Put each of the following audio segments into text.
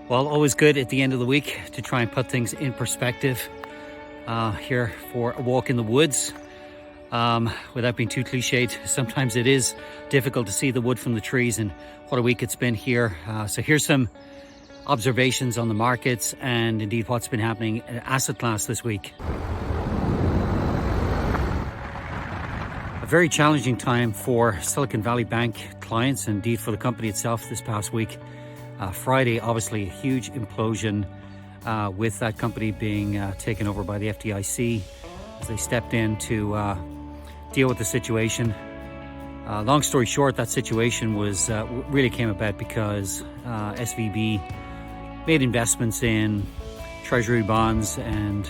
Well, always good at the end of the week to try and put things in perspective. Here for a walk in the woods. Without being too cliched, sometimes it is difficult to see the wood from the trees, and what a week it's been here. So here's some observations on the markets and indeed what's been happening in asset class this week. A very challenging time for Silicon Valley Bank clients, and indeed for the company itself this past week. Friday, obviously a huge implosion with that company being taken over by the FDIC as they stepped in to deal with the situation. Long story short, that situation was really came about because SVB made investments in treasury bonds and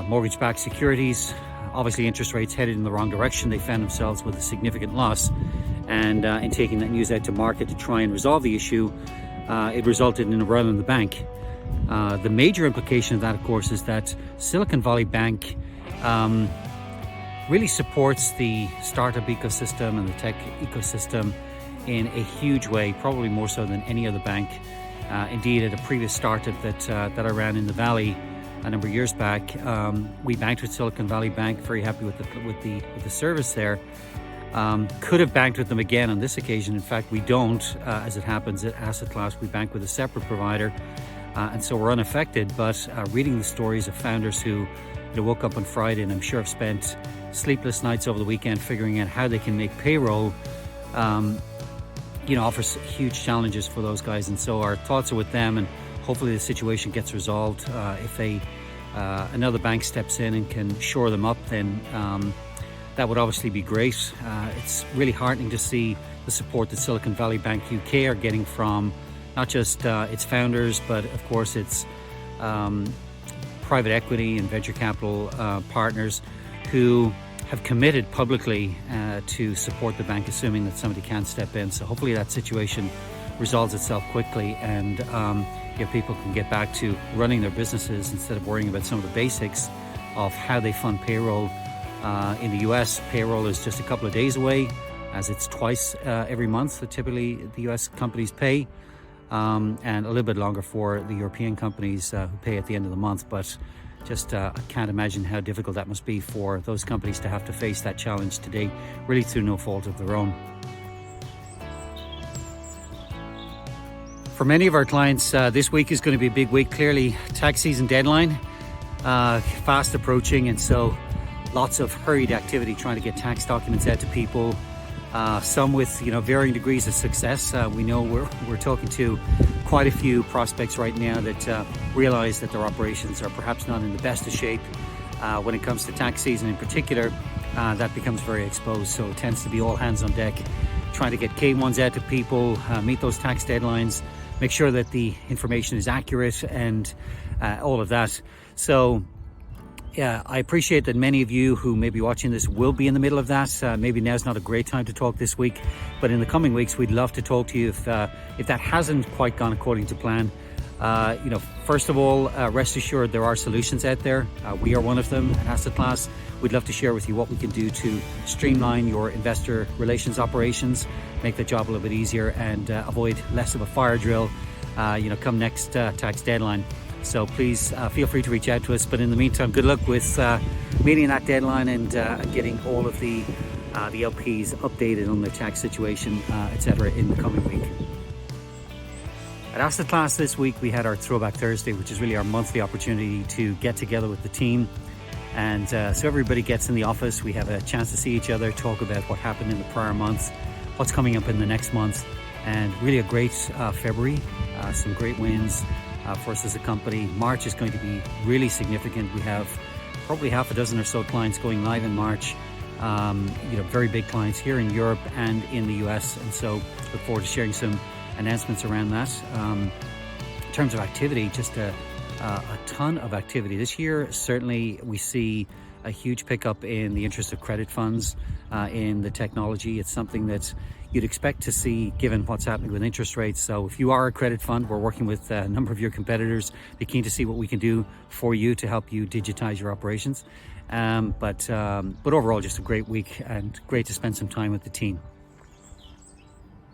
mortgage-backed securities. Obviously, interest rates headed in the wrong direction. They found themselves with a significant loss. And in taking that news out to market to try and resolve the issue, it resulted in a run on the bank. The major implication of that, of course, is that Silicon Valley Bank really supports the startup ecosystem and the tech ecosystem in a huge way, probably more so than any other bank. Indeed, at a previous startup that I ran in the Valley a number of years back, we banked with Silicon Valley Bank. Very happy with the service there. Could have banked with them again on this occasion. In fact, we don't, as it happens at Asset Class. We bank with a separate provider, and so we're unaffected. But reading the stories of founders who woke up on Friday, and I'm sure have spent sleepless nights over the weekend figuring out how they can make payroll, offers huge challenges for those guys. And so our thoughts are with them, and hopefully the situation gets resolved. If another bank steps in and can shore them up, then that would obviously be great. It's really heartening to see the support that Silicon Valley Bank UK are getting from not just its founders, but of course its private equity and venture capital partners who have committed publicly to support the bank, assuming that somebody can step in. So hopefully that situation resolves itself quickly, and people can get back to running their businesses instead of worrying about some of the basics of how they fund payroll. In the US, payroll is just a couple of days away, as it's twice every month that typically the US companies pay, and a little bit longer for the European companies who pay at the end of the month. But just I can't imagine how difficult that must be for those companies to have to face that challenge today, really through no fault of their own. For many of our clients, this week is going to be a big week. Clearly, tax season deadline fast approaching, and so lots of hurried activity trying to get tax documents out to people, some with varying degrees of success. We know we're talking to quite a few prospects right now that realize that their operations are perhaps not in the best of shape. When it comes to tax season in particular, that becomes very exposed, so it tends to be all hands on deck, trying to get K1s out to people, meet those tax deadlines, make sure that the information is accurate, and all of that. So yeah, I appreciate that many of you who may be watching this will be in the middle of that. Maybe now's not a great time to talk this week, but in the coming weeks, we'd love to talk to you if that hasn't quite gone according to plan. First of all, rest assured there are solutions out there. We are one of them at Asset Class. We'd love to share with you what we can do to streamline your investor relations operations, make the job a little bit easier, and avoid less of a fire drill, come next tax deadline. So please feel free to reach out to us. But in the meantime, good luck with meeting that deadline and getting all of the LPs updated on their tax situation, etc. in the coming week. At Asset Class this week, we had our Throwback Thursday, which is really our monthly opportunity to get together with the team. And so everybody gets in the office. We have a chance to see each other, talk about what happened in the prior month, what's coming up in the next month, and really a great February, some great wins for us as a company. March is going to be really significant. We have probably half a dozen or so clients going live in March. Very big clients here in Europe and in the US, and so look forward to sharing some announcements around that. In terms of activity, just a ton of activity this year. Certainly we see a huge pickup in the interest of credit funds in the technology. It's something that you'd expect to see given what's happening with interest rates. So if you are a credit fund, we're working with a number of your competitors. Be keen to see what we can do for you to help you digitize your operations. But overall, just a great week and great to spend some time with the team.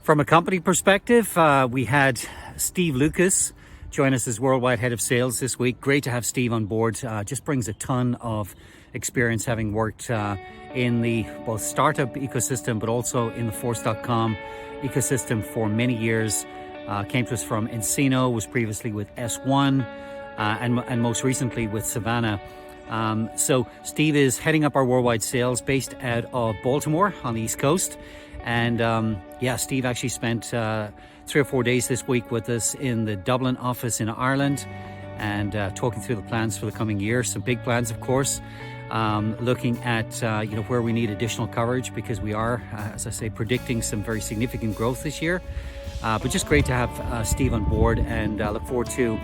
From a company perspective, we had Steve Lucas join us as Worldwide Head of Sales this week. Great to have Steve on board. Just brings a ton of experience, having worked in the both startup ecosystem, but also in the Force.com ecosystem for many years. Came to us from Encino, was previously with S1, and most recently with Savannah. So Steve is heading up our worldwide sales based out of Baltimore on the East Coast. And yeah, Steve actually spent 3 or 4 days this week with us in the Dublin office in Ireland, and talking through the plans for the coming year. Some big plans, of course, looking at where we need additional coverage, because we are, as I say, predicting some very significant growth this year. But just great to have Steve on board, and look forward to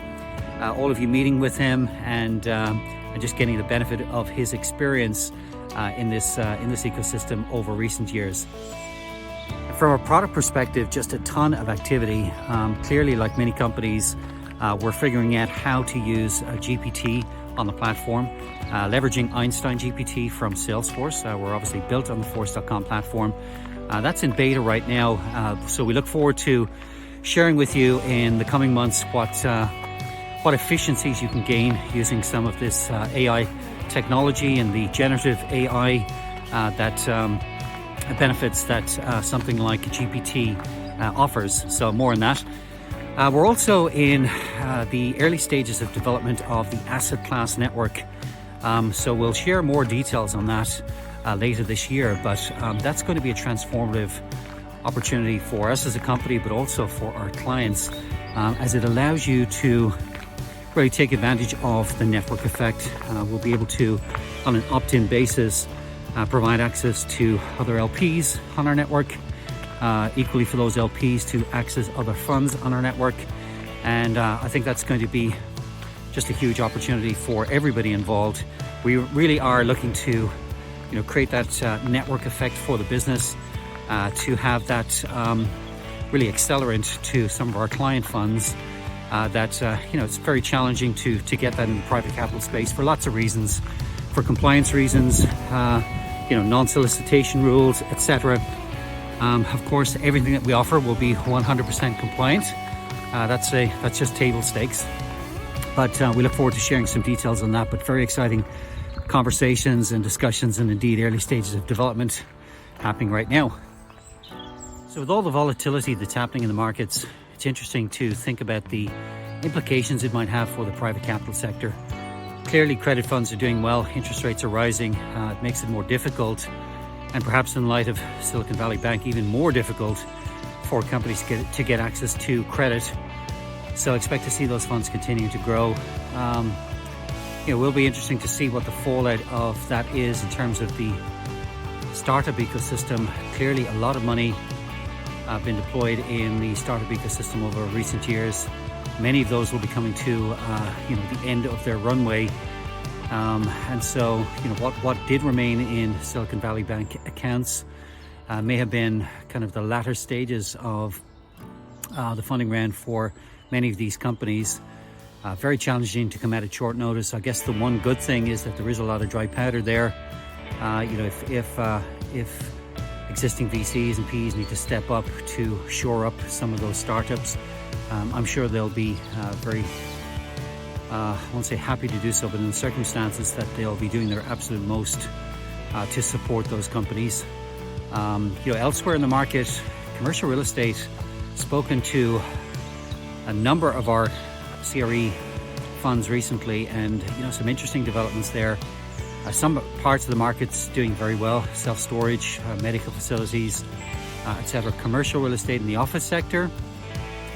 all of you meeting with him and just getting the benefit of his experience in this ecosystem over recent years. From a product perspective, just a ton of activity. Clearly, like many companies, we're figuring out how to use GPT on the platform, leveraging Einstein GPT from Salesforce. We're obviously built on the Force.com platform. That's in beta right now, so we look forward to sharing with you in the coming months what efficiencies you can gain using some of this AI technology and the generative AI that benefits that something like GPT offers. So more on that. We're also in the early stages of development of the asset class network. So we'll share more details on that later this year, but that's going to be a transformative opportunity for us as a company, but also for our clients, as it allows you to really take advantage of the network effect. We'll be able to, on an opt-in basis, provide access to other LPs on our network, equally for those LPs to access other funds on our network. And I think that's going to be just a huge opportunity for everybody involved. We really are looking to create that network effect for the business, to have that really accelerant to some of our client funds. It's very challenging to get that in the private capital space for lots of reasons, for compliance reasons, non-solicitation rules, etc. Of course, everything that we offer will be 100% compliant. That's just table stakes. But we look forward to sharing some details on that. But very exciting conversations and discussions, and indeed early stages of development happening right now. So with all the volatility that's happening in the markets, it's interesting to think about the implications it might have for the private capital sector. Clearly, credit funds are doing well. Interest rates are rising. It makes it more difficult, and perhaps in light of Silicon Valley Bank, even more difficult for companies to get access to credit. So expect to see those funds continue to grow. It will be interesting to see what the fallout of that is in terms of the startup ecosystem. Clearly, a lot of money been deployed in the startup ecosystem over recent years. Many of those will be coming to the end of their runway, and so what did remain in Silicon Valley Bank accounts may have been kind of the latter stages of the funding round for many of these companies. Very challenging to come out at short notice. I guess the one good thing is that there is a lot of dry powder there. If existing VCs and PEs need to step up to shore up some of those startups, I'm sure they'll be very, I won't say happy to do so, but in the circumstances that they'll be doing their absolute most to support those companies. Elsewhere in the market, commercial real estate, spoken to a number of our CRE funds recently, and some interesting developments there. Some parts of the market's doing very well: self-storage, medical facilities, etc. Commercial real estate in the office sector,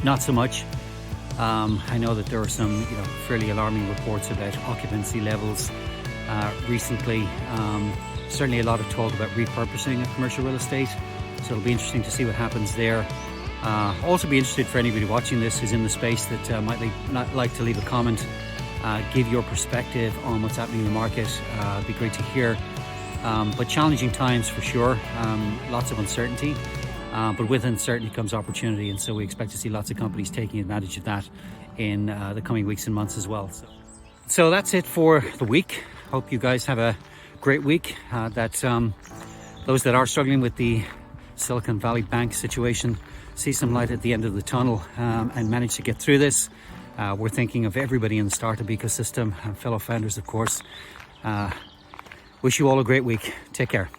not so much. I know that there are some fairly alarming reports about occupancy levels recently. Certainly a lot of talk about repurposing of commercial real estate, so it'll be interesting to see what happens there. Also be interested for anybody watching this who's in the space that might like to leave a comment, give your perspective on what's happening in the market. It'd be great to hear. But challenging times for sure, lots of uncertainty. But with uncertainty comes opportunity, and so we expect to see lots of companies taking advantage of that in the coming weeks and months as well. So that's it for the week. Hope you guys have a great week. Those that are struggling with the Silicon Valley Bank situation, see some light at the end of the tunnel and manage to get through this. We're thinking of everybody in the startup ecosystem and fellow founders, of course. Wish you all a great week. Take care.